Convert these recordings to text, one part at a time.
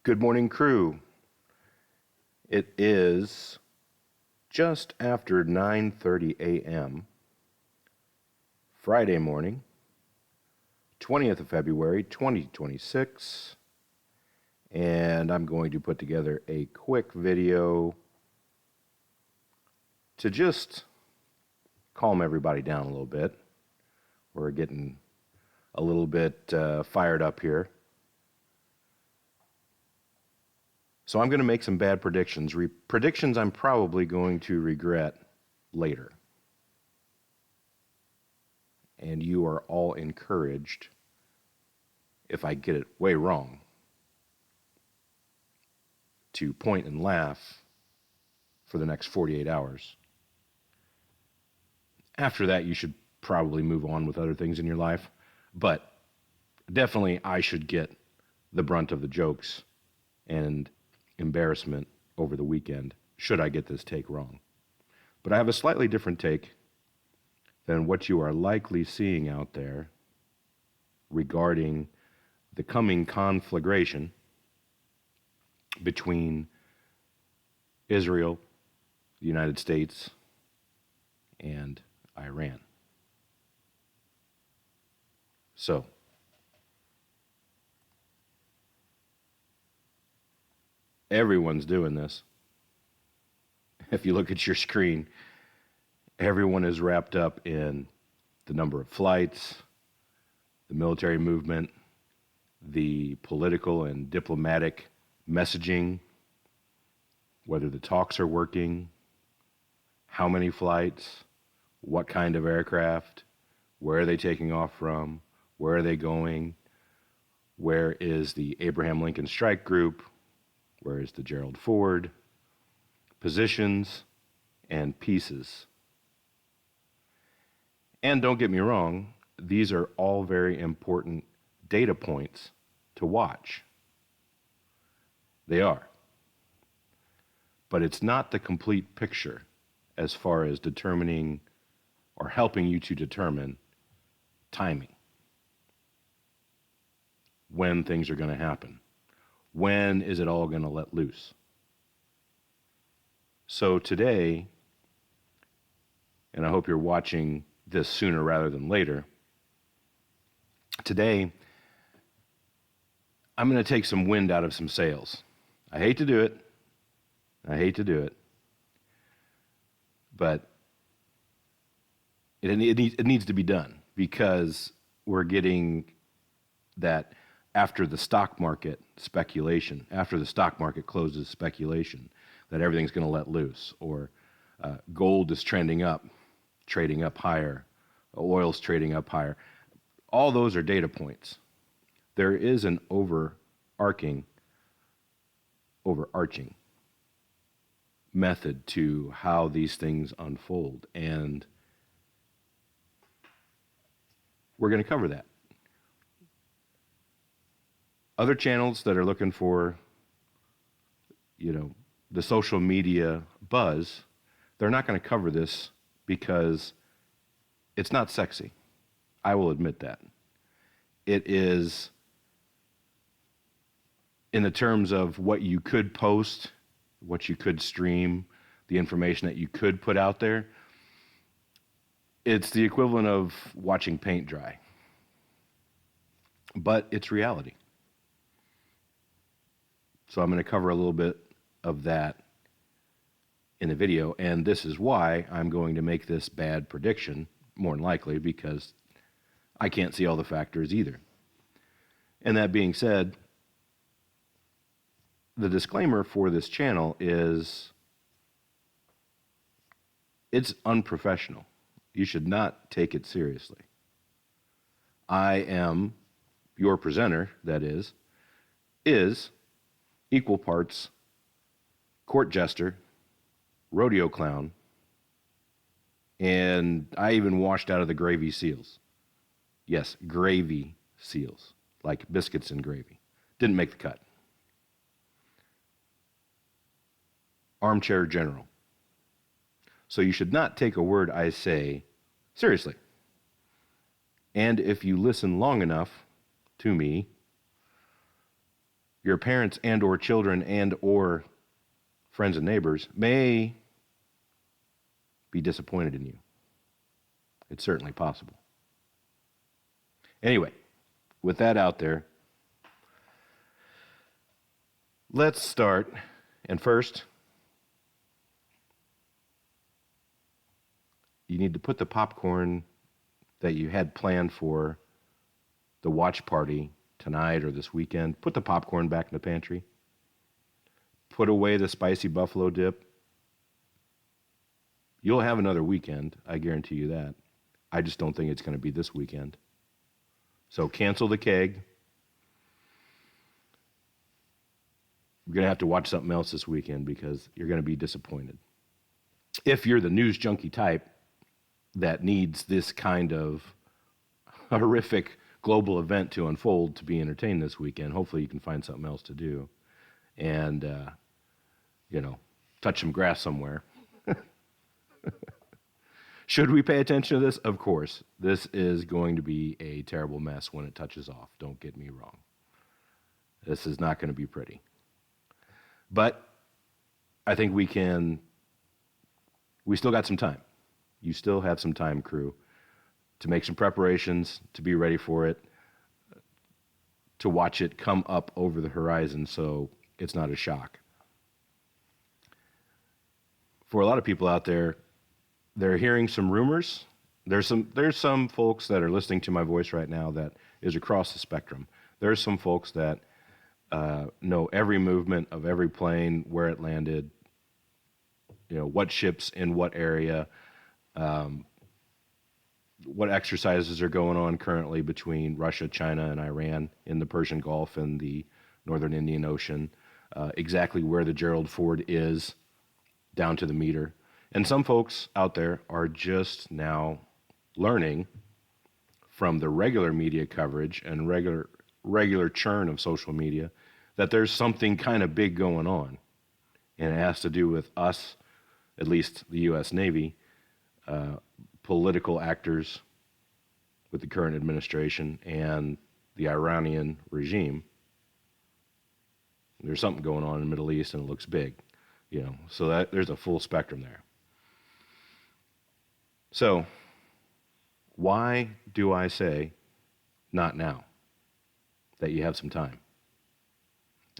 Good morning, crew. It is just after 9:30 a.m. Friday morning, 20th of February, 2026, and I'm going to put together a quick video to just calm everybody down a little bit. We're getting a little bit fired up here. So I'm going to make some bad predictions. Predictions I'm probably going to regret later. And you are all encouraged, if I get it way wrong, to point and laugh for the next 48 hours. After that, you should probably move on with other things in your life. But definitely I should get the brunt of the jokes and embarrassment over the weekend, should I get this take wrong. But I have a slightly different take than what you are likely seeing out there regarding the coming conflagration between Israel, the United States, and Iran. So, everyone's doing this. If you look at your screen, everyone is wrapped up in the number of flights, the military movement, the political and diplomatic messaging, whether the talks are working, how many flights, what kind of aircraft, where are they taking off from, where are they going, where is the Abraham Lincoln Strike Group, where is the Gerald Ford, positions and pieces. And don't get me wrong, these are all very important data points to watch. They are. But it's not the complete picture as far as determining or helping you to determine timing. When things are going to happen. When is it all going to let loose? So today, and I hope you're watching this sooner rather than later, today I'm going to take some wind out of some sails. I hate to do it. But it needs to be done because we're getting that after the stock market speculation, after the stock market closes speculation, that everything's going to let loose, or gold is trading up higher, oil's trading up higher. All those are data points. There is an overarching method to how these things unfold, and we're going to cover that. Other channels that are looking for, the social media buzz, they're not going to cover this because it's not sexy. I will admit that. It is, in the terms of what you could post, what you could stream, the information that you could put out there, it's the equivalent of watching paint dry. But it's reality. So I'm going to cover a little bit of that in the video, and this is why I'm going to make this bad prediction, more than likely, because I can't see all the factors either. And that being said, the disclaimer for this channel is it's unprofessional. You should not take it seriously. I am, your presenter, that is equal parts court jester, rodeo clown, and I even washed out of the gravy seals. Yes, gravy seals, like biscuits and gravy. Didn't make the cut. Armchair general. So you should not take a word I say seriously. And if you listen long enough to me, your parents and or children and or friends and neighbors may be disappointed in you. It's certainly possible. Anyway, with that out there, let's start. And first, you need to put the popcorn that you had planned for the watch party tonight or this weekend, put the popcorn back in the pantry. Put away the spicy buffalo dip. You'll have another weekend, I guarantee you that. I just don't think it's going to be this weekend. So cancel the keg. You're going to have to watch something else this weekend because you're going to be disappointed. If you're the news junkie type that needs this kind of horrific global event to unfold to be entertained this weekend, hopefully you can find something else to do and, touch some grass somewhere. Should we pay attention to this? Of course. This is going to be a terrible mess when it touches off. Don't get me wrong. This is not going to be pretty. But I think we still got some time. You still have some time, crew, to make some preparations, to be ready for it, to watch it come up over the horizon so it's not a shock. For a lot of people out there, they're hearing some rumors. There's some folks that are listening to my voice right now that is across the spectrum. There's some folks that know every movement of every plane, where it landed, what ships in what area, what exercises are going on currently between Russia, China, and Iran in the Persian Gulf and the Northern Indian Ocean, exactly where the Gerald Ford is, down to the meter. And some folks out there are just now learning from the regular media coverage and regular churn of social media that there's something kind of big going on. And it has to do with us, at least the U.S. Navy, political actors with the current administration and the Iranian regime. There's something going on in the Middle East and it looks big, so that there's a full spectrum there. So, why do I say not now, that you have some time?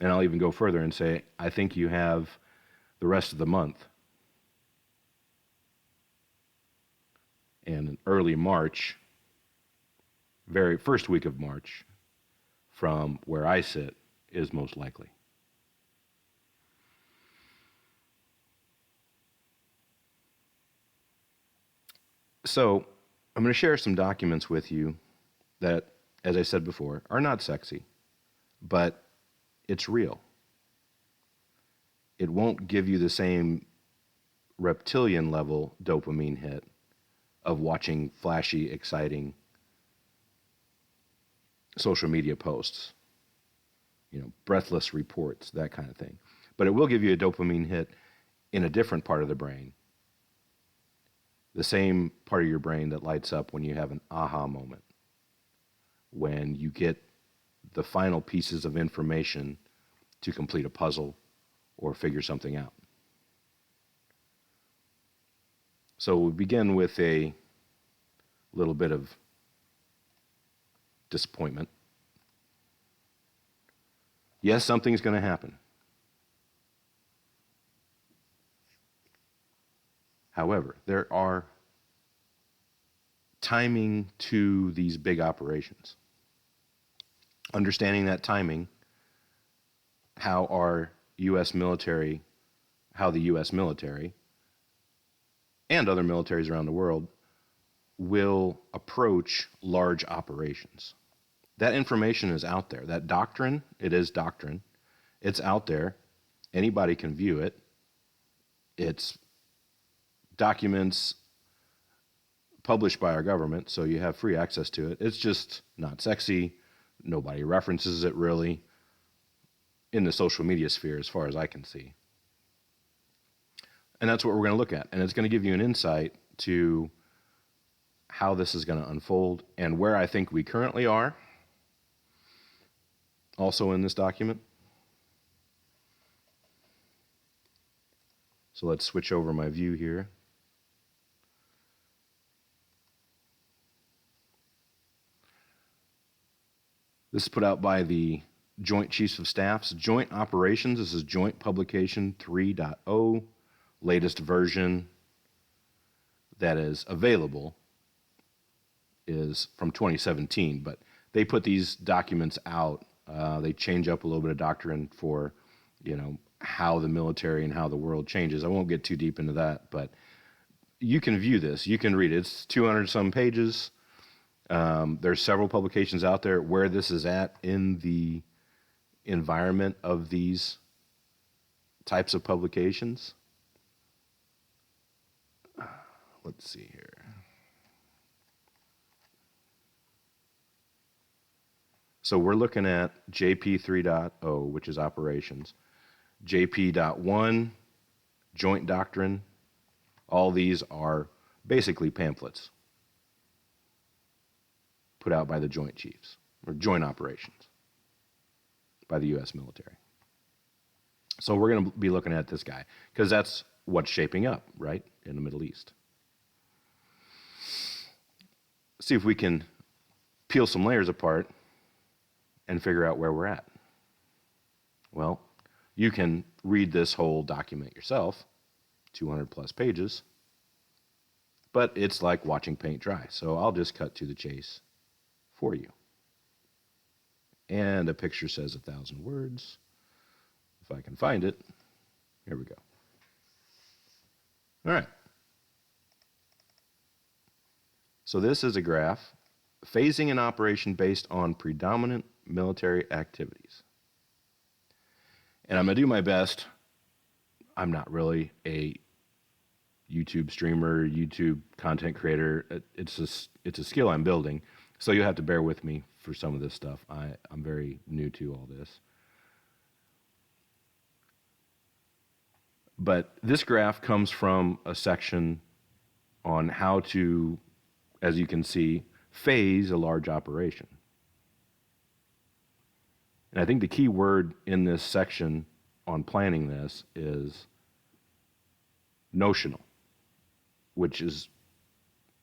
And I'll even go further and say, I think you have the rest of the month and early March, very first week of March, from where I sit, is most likely. So, I'm going to share some documents with you that, as I said before, are not sexy, but it's real. It won't give you the same reptilian level dopamine hit of watching flashy, exciting social media posts, breathless reports, that kind of thing. But it will give you a dopamine hit in a different part of the brain. The same part of your brain that lights up when you have an aha moment, when you get the final pieces of information to complete a puzzle or figure something out. So we'll begin with a little bit of disappointment. Yes, something's going to happen. However, there are timing to these big operations. Understanding that timing, how the U.S. military and other militaries around the world will approach large operations. That information is out there. That doctrine, it is doctrine. It's out there. Anybody can view it. It's documents published by our government, so you have free access to it. It's just not sexy. Nobody references it really in the social media sphere as far as I can see. And that's what we're going to look at. And it's going to give you an insight to how this is going to unfold and where I think we currently are, also in this document, So let's switch over my view here. This is put out by the Joint Chiefs of Staffs. Joint Operations, this is Joint Publication 3.0, latest version that is available is from 2017, but they put these documents out. They change up a little bit of doctrine for, how the military and how the world changes. I won't get too deep into that, but you can view this. You can read it. It's 200 some pages. There's several publications out there where this is at in the environment of these types of publications. Let's see here. So we're looking at JP 3.0, which is operations. JP.1, joint doctrine. All these are basically pamphlets put out by the Joint Chiefs, or joint operations by the U.S. military. So we're going to be looking at this guy, because that's what's shaping up, right, in the Middle East. See if we can peel some layers apart and figure out where we're at. Well, you can read this whole document yourself, 200 plus pages, but it's like watching paint dry. So I'll just cut to the chase for you. And a picture says 1,000 words. If I can find it, here we go. All right. So this is a graph, phasing an operation based on predominant military activities. And I'm going to do my best. I'm not really a YouTube streamer, YouTube content creator. It's a skill I'm building, so you'll have to bear with me for some of this stuff. I'm very new to all this. But this graph comes from a section on how to, as you can see, phase a large operation. And I think the key word in this section on planning this is notional, which is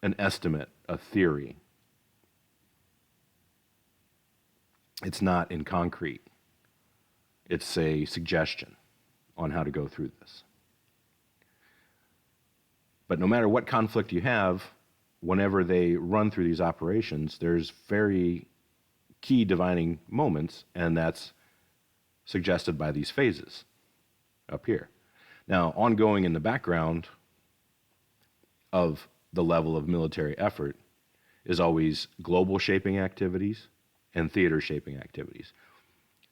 an estimate, a theory. It's not in concrete. It's a suggestion on how to go through this. But no matter what conflict you have, whenever they run through these operations, there's very key dividing moments, and that's suggested by these phases up here. Now, ongoing in the background of the level of military effort is always global shaping activities and theater shaping activities.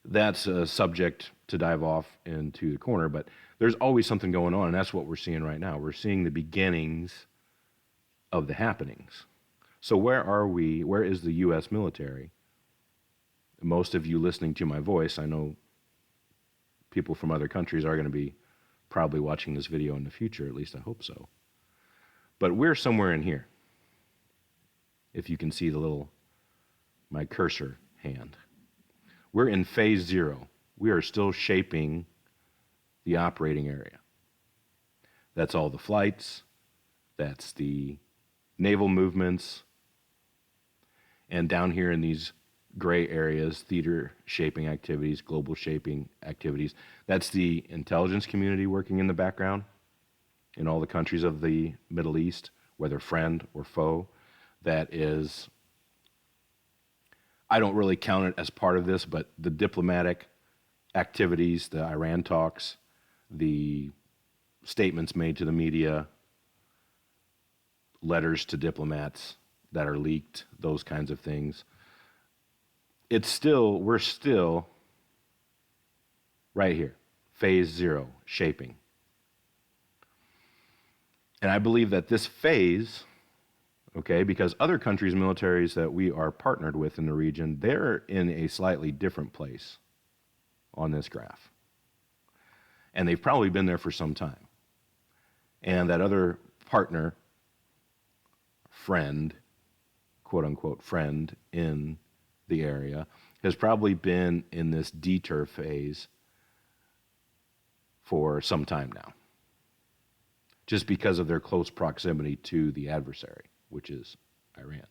That's a subject to dive off into the corner, but there's always something going on, and that's what we're seeing right now. We're seeing the beginnings of the happenings. So where are we? Where is the U.S. military? Most of you listening to my voice, I know people from other countries are going to be probably watching this video in the future, at least I hope so. But we're somewhere in here. If you can see my cursor hand. We're in phase 0. We are still shaping the operating area. That's all the flights, that's the naval movements, and down here in these gray areas, theater shaping activities, global shaping activities. That's the intelligence community working in the background in all the countries of the Middle East, whether friend or foe. That is, I don't really count it as part of this, but the diplomatic activities, the Iran talks, the statements made to the media, letters to diplomats that are leaked, those kinds of things. We're still right here, phase 0, shaping. And I believe that this phase, okay, because other countries' militaries that we are partnered with in the region, they're in a slightly different place on this graph. And they've probably been there for some time. And that other partner, friend, quote unquote friend in the area, has probably been in this deter phase for some time now. just because of their close proximity to the adversary, which is Iran.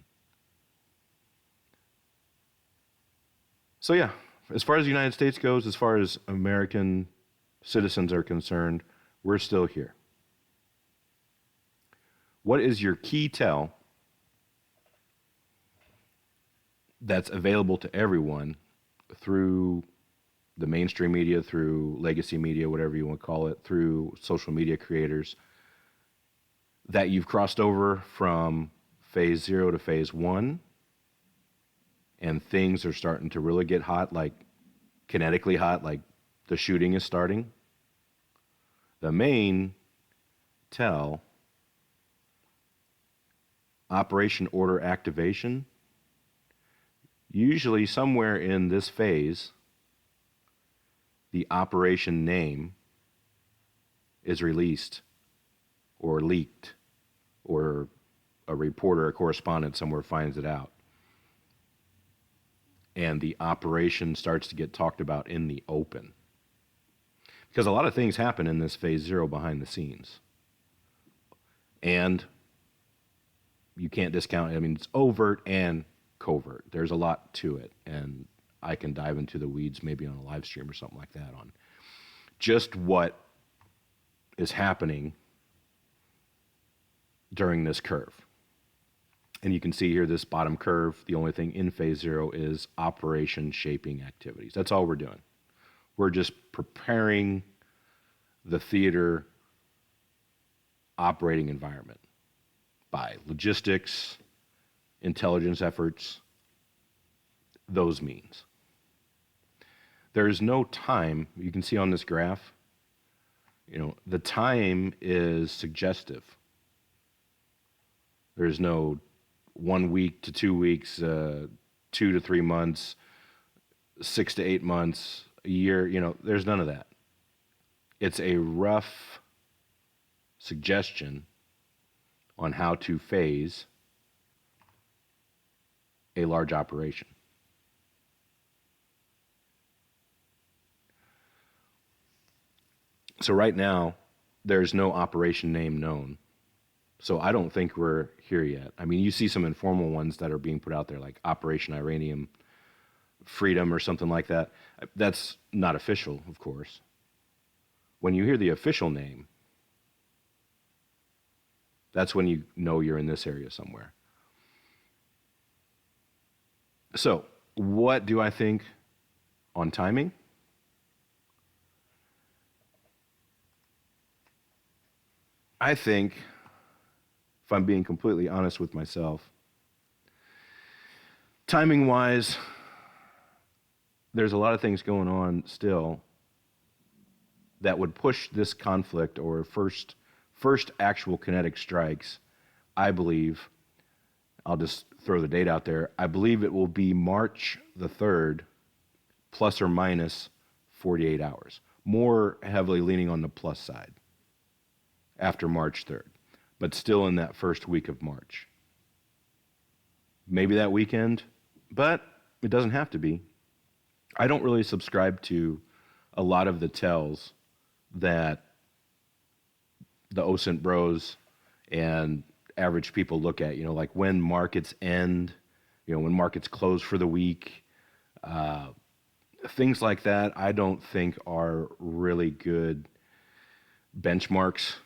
So yeah, as far as the United States goes, as far as American citizens are concerned, we're still here. What is your key tell that's available to everyone through the mainstream media, through legacy media, whatever you want to call it, through social media creators, that you've crossed over from phase 0 to phase 1, and things are starting to really get hot, like kinetically hot, like the shooting is starting? The main tell, operation order activation, usually somewhere in this phase, the operation name is released or leaked, or a reporter, a correspondent somewhere finds it out. And the operation starts to get talked about in the open. Because a lot of things happen in this phase 0 behind the scenes. And you can't discount it. I mean, it's overt and covert. There's a lot to it. And I can dive into the weeds maybe on a live stream or something like that on just what is happening during this curve. And you can see here this bottom curve, the only thing in phase 0 is operation shaping activities. That's all we're doing. We're just preparing the theater operating environment by logistics, intelligence efforts, those means. There is no time. You can see on this graph, the time is suggestive. There's no 1 week to 2 weeks, 2 to 3 months, 6 to 8 months, a year. There's none of that. It's a rough suggestion on how to phase a large operation. So right now, there's no operation name known. So I don't think we're here yet. I mean, you see some informal ones that are being put out there, like Operation Iranium Freedom or something like that. That's not official, of course. When you hear the official name, that's when you know you're in this area somewhere. So, what do I think on timing? I think, if I'm being completely honest with myself, timing-wise, there's a lot of things going on still that would push this conflict, or first actual kinetic strikes, I believe, I'll just throw the date out there, I believe it will be March the 3rd, plus or minus 48 hours. More heavily leaning on the plus side after March 3rd, but still in that first week of March. Maybe that weekend, but it doesn't have to be. I don't really subscribe to a lot of the tells that the OSINT bros and average people look at, like when markets end, when markets close for the week, things like that, I don't think are really good benchmarks.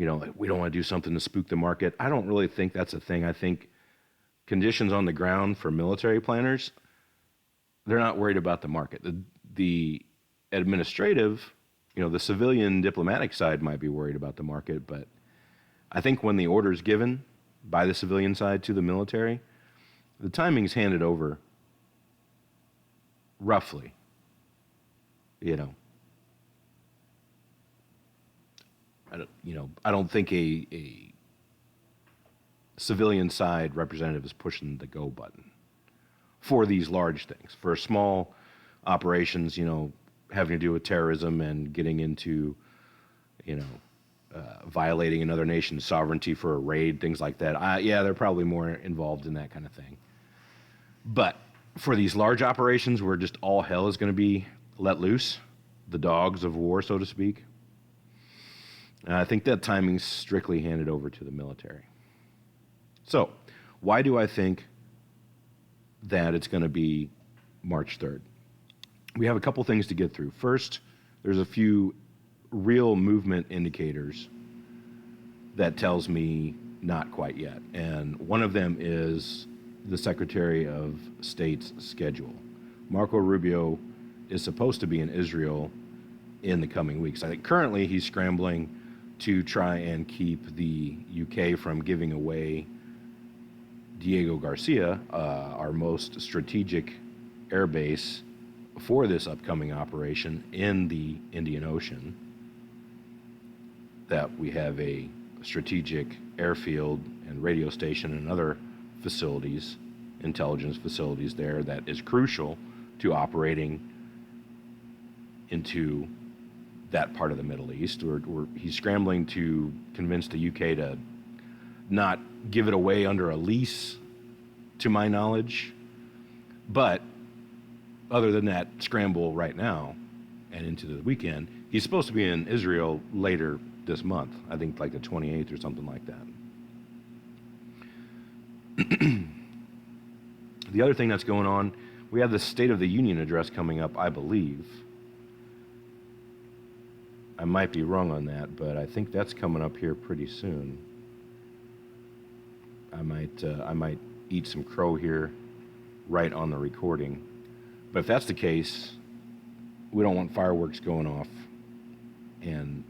Like we don't want to do something to spook the market. I don't really think that's a thing. I think conditions on the ground for military planners, they're not worried about the market. The administrative, the civilian diplomatic side might be worried about the market, but I think when the order is given by the civilian side to the military, the timing's handed over roughly, I don't think a civilian side representative is pushing the go button for these large things. For small operations, having to do with terrorism and getting into, violating another nation's sovereignty for a raid, things like that. They're probably more involved in that kind of thing. But for these large operations where just all hell is going to be let loose, the dogs of war, so to speak, And I think that timing's strictly handed over to the military. So, why do I think that it's going to be March 3rd? We have a couple things to get through. First, there's a few real movement indicators that tells me not quite yet. And one of them is the Secretary of State's schedule. Marco Rubio is supposed to be in Israel in the coming weeks. I think currently he's scrambling to try and keep the UK from giving away Diego Garcia, our most strategic air base for this upcoming operation in the Indian Ocean. That we have a strategic airfield and radio station and other facilities, intelligence facilities there that is crucial to operating into that part of the Middle East. He's scrambling to convince the UK to not give it away under a lease, to my knowledge. But other than that scramble right now and into the weekend, he's supposed to be in Israel later this month. I think like the 28th or something like that. The other thing that's going on, we have the State of the Union address coming up, I believe. I might be wrong on that, but I think that's coming up here pretty soon. I might eat some crow here right on the recording. But if that's the case, we don't want fireworks going off and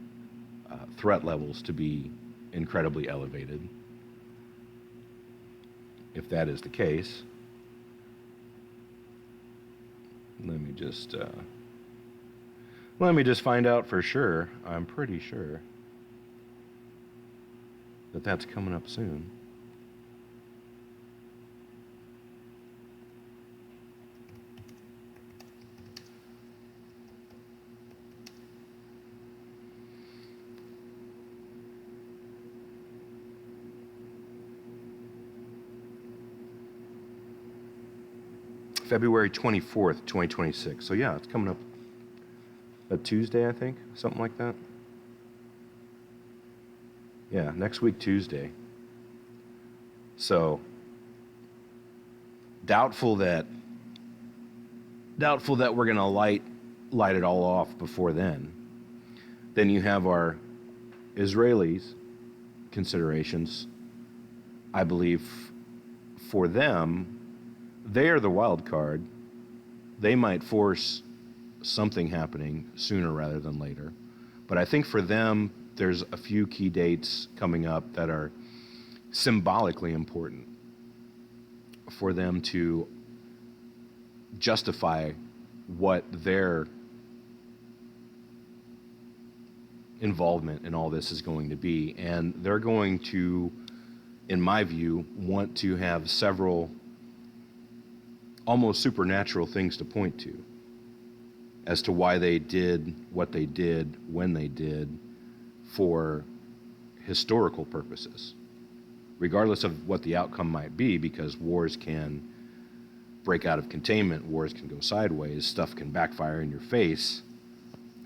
threat levels to be incredibly elevated. If that is the case, let me just find out for sure. I'm pretty sure that that's coming up soon. February 24th, 2026. So yeah, it's coming up a Tuesday, I think, something like that. Yeah, next week Tuesday. So doubtful that we're going to light it all off before then. Then you have our Israelis considerations. I believe for them, they are the wild card. They might force something happening sooner rather than later. But I think for them, there's a few key dates coming up that are symbolically important for them to justify what their involvement in all this is going to be. And they're going to, in my view, want to have several almost supernatural things to point to as to why they did what they did when they did for historical purposes, regardless of what the outcome might be, because wars can break out of containment, wars can go sideways, stuff can backfire in your face.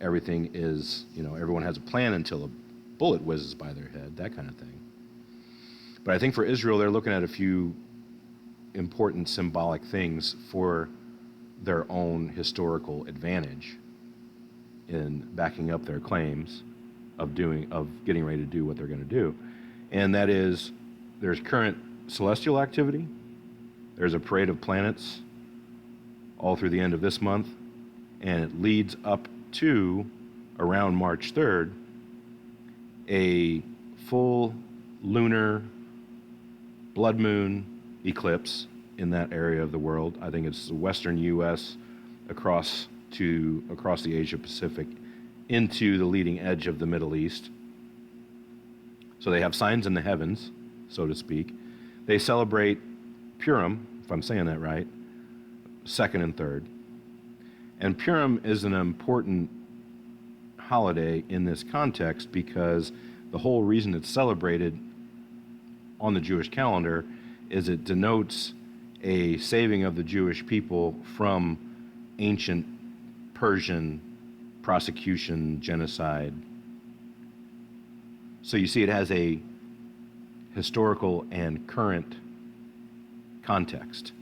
Everything is, everyone has a plan until a bullet whizzes by their head, that kind of thing. But I think for Israel, they're looking at a few important symbolic things for their own historical advantage in backing up their claims of getting ready to do what they're going to do. And that is, there's current celestial activity, there's a parade of planets all through the end of this month, and it leads up to around March 3rd, a full lunar blood moon eclipse in that area of the world. I think it's the western U.S. across the Asia Pacific into the leading edge of the Middle East. So they have signs in the heavens, so to speak. They celebrate Purim, if I'm saying that right, 2nd and 3rd. And Purim is an important holiday in this context because the whole reason it's celebrated on the Jewish calendar is it denotes a saving of the Jewish people from ancient Persian prosecution, genocide, So you see, it has a historical and current context.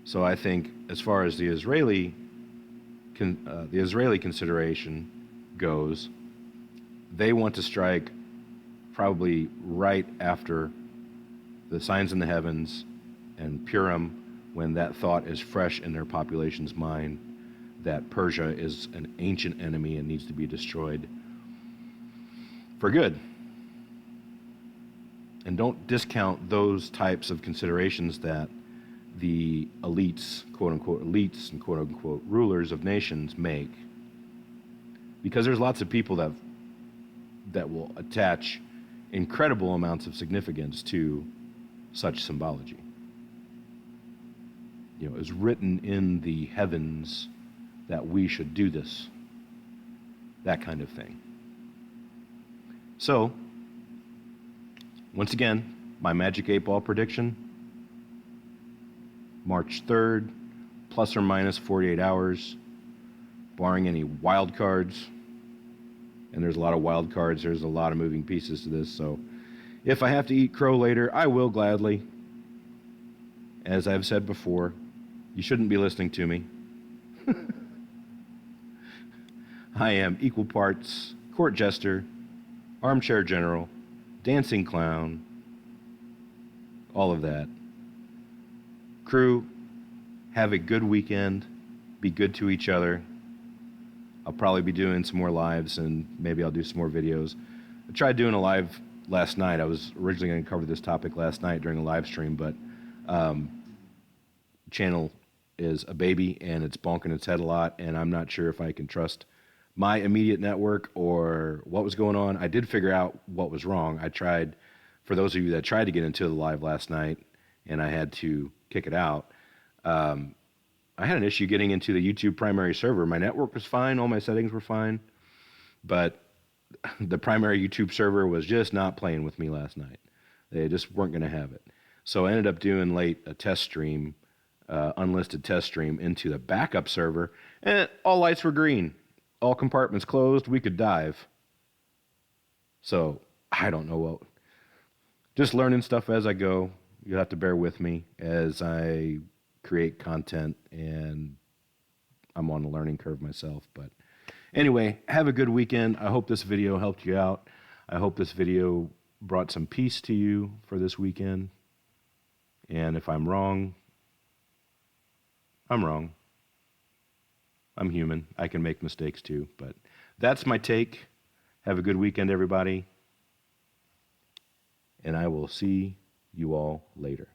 So I think, as far as the Israeli consideration goes, they want to strike probably right after the signs in the heavens and Purim, when that thought is fresh in their population's mind that Persia is an ancient enemy and needs to be destroyed for good. And don't discount those types of considerations that the elites, quote-unquote elites and quote-unquote rulers of nations make, because there's lots of people that will attach incredible amounts of significance to such symbology. You know, it's written in the heavens that we should do this, that kind of thing. So, once again, my Magic 8-Ball prediction, March 3rd, plus or minus 48 hours, barring any wild cards. And there's a lot of wild cards, there's a lot of moving pieces to this, so if I have to eat crow later, I will gladly. As I've said before, you shouldn't be listening to me. I am equal parts court jester, armchair general, dancing clown, all of that. Crew, have a good weekend. Be good to each other. I'll probably be doing some more lives, and maybe I'll do some more videos. I tried doing a live last night. I was originally going to cover this topic last night during a live stream, but channel is a baby and it's bonking its head a lot, and I'm not sure if I can trust my immediate network or what was going on. I did figure out what was wrong. I tried, for those of you that tried to get into the live last night and I had to kick it out, I had an issue getting into the YouTube primary server. My network was fine, all my settings were fine, but the primary YouTube server was just not playing with me last night. They just weren't going to have it. So I ended up doing late a test stream, unlisted test stream, into the backup server, and all lights were green. All compartments closed. We could dive. So I don't know what. Just learning stuff as I go. You'll have to bear with me as I create content, and I'm on a learning curve myself. But anyway, have a good weekend. I hope this video helped you out. I hope this video brought some peace to you for this weekend. And if I'm wrong, I'm wrong. I'm human. I can make mistakes too. But that's my take. Have a good weekend, everybody. And I will see you all later.